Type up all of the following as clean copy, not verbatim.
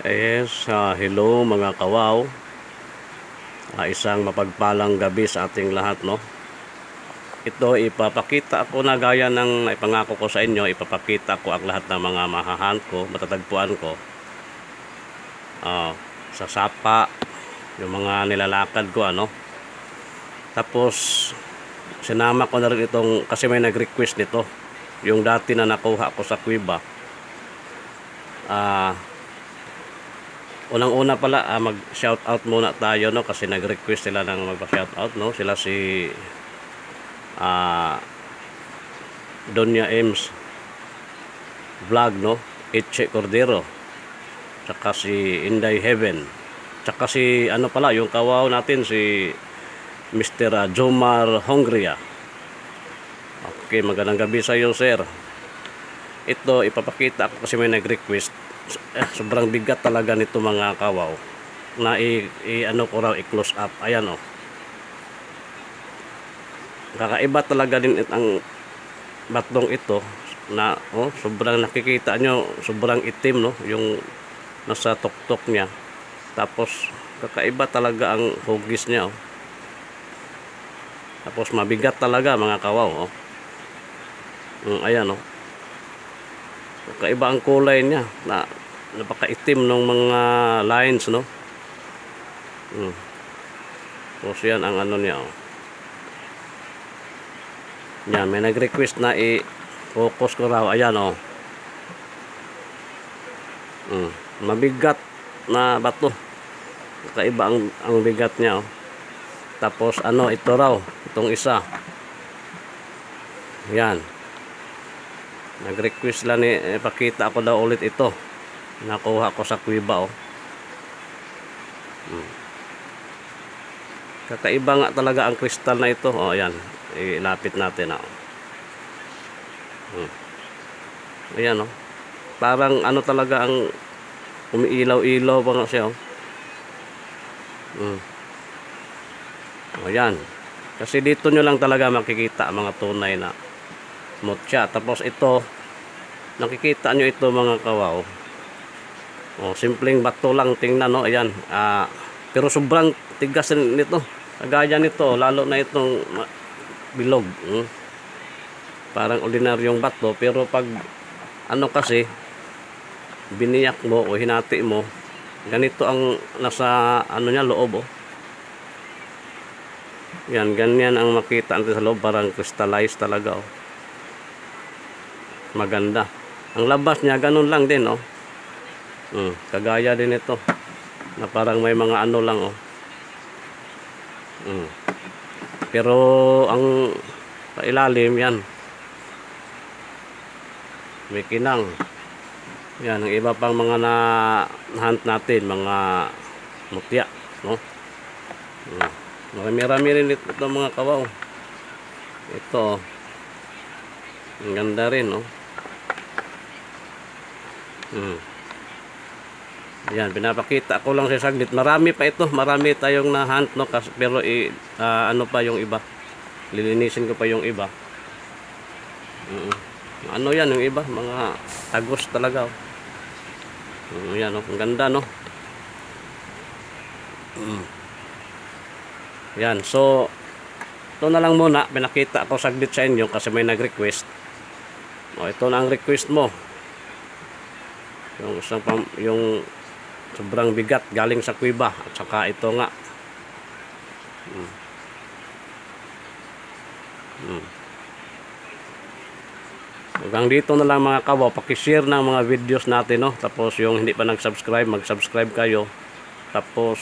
Yes, hello mga kawaw. Isang mapagpalang gabi sa ating lahat, no. Ito ipapakita ako na gaya ng ipangako ko sa inyo, ipapakita ko ang lahat ng mga mahahunt ko, matatagpuan ko. Sa sapa, yung mga nilalakad ko, ano. Tapos sinama ko na rin itong kasi may nag-request nito. Yung dati na nakuha ko sa Cuiba. Unang-una pala, mag-shoutout muna tayo, no, kasi nag-request sila ng magpa-shoutout, no. Sila si Donya Ems Vlog, no, Eche Cordero, tsaka si Inday Heaven, tsaka si ano pala, yung kawaw natin, si Mr. Jomar Hongria. Okay, magandang gabi sa iyo, sir. Ito ipapakita ako kasi may nag-request. Sobrang bigat talaga nito mga kawaw na ano ko raw i-close up. Ayan, oh. Kakaiba talaga din ang batlong ito na sobrang nakikita nyo, sobrang itim, no, yung nasa tuktok niya. Tapos kakaiba talaga ang hugis niya, oh. Tapos mabigat talaga mga kawaw, oh. Ayan, oh. Kakaiba ang kulay niya, na napakaitim ng mga lines, no. Tapos yan ang ano niya, oh. Yan, may nag-request na i-focus ko raw. Ayan, oh. Mabigat na bato. Kakaiba ang bigat niya, oh. Tapos ano, ito raw, itong isa. Yan. Nag-request lang pakita ako daw ulit ito. Nakuha ko sa Cuiba, oh. Kakaiba nga talaga ang kristal na ito. Oh, ayan. Ilapit natin, oh. Ayan, oh. Parang ano talaga ang umiilaw-ilaw pa nga siya, oh. Ayan. Kasi dito nyo lang talaga makikita mga tunay na mutya. Tapos ito, nakikita nyo ito mga kawaw. Simpleng bato lang, tingnan, no. Ayan. Pero sobrang tigas nito. Kagaya nito, lalo na itong bilog. Parang ordinaryong bato, pero pag ano kasi biniyak mo o hinati mo, ganito ang nasa ano niya, loob, oh. Yan, ganyan ang makita natin sa loob, parang crystallized talaga, oh. Maganda. Ang labas niya ganun lang din, oh. Kagaya din ito na parang may mga ano lang, oh. Pero ang pailalim yan, may kinang. Yan, ang iba pang mga na-hunt natin, mga mutya, no. Marami-rami rin ito mga kawaw. Ito, ang ganda rin, no. Yan, pinapakita ko lang sa saglit. Marami pa ito, marami tayong na-hunt, no, pero ano pa yung iba, lilinisin ko pa yung iba. Ano yan yung iba, mga tagos talaga, oh. Yan, oh, ang ganda, no. Yan, so ito na lang muna, pinakita ko saglit sa inyo kasi may nag-request. Ito na ang request mo. Yung isang yung sobrang bigat galing sa Cuiba, at saka ito nga. Hanggang dito na lang mga kawaw. Paki-share ng mga videos natin, no. Tapos yung hindi pa nag-subscribe, mag-subscribe kayo. Tapos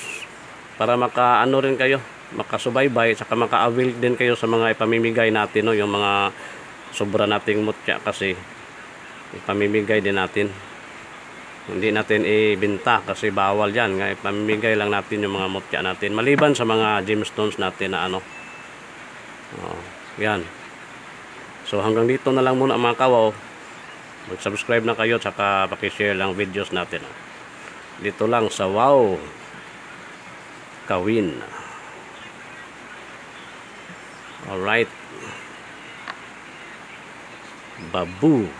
para maka-ano rin kayo, makasubaybay, saka maka-avail din kayo sa mga ipamimigay natin, no. Yung mga sobra nating mutya kasi ipamimigay din natin. Hindi natin ibenta kasi bawal yan. Ipamimigay lang natin yung mga mutya natin, maliban sa mga gemstones natin na ano. Yan. So hanggang dito na lang muna mga kawaw. Mag-subscribe na kayo, saka paki-share lang videos natin. Dito lang sa Wow Kawin. Alright. Babu.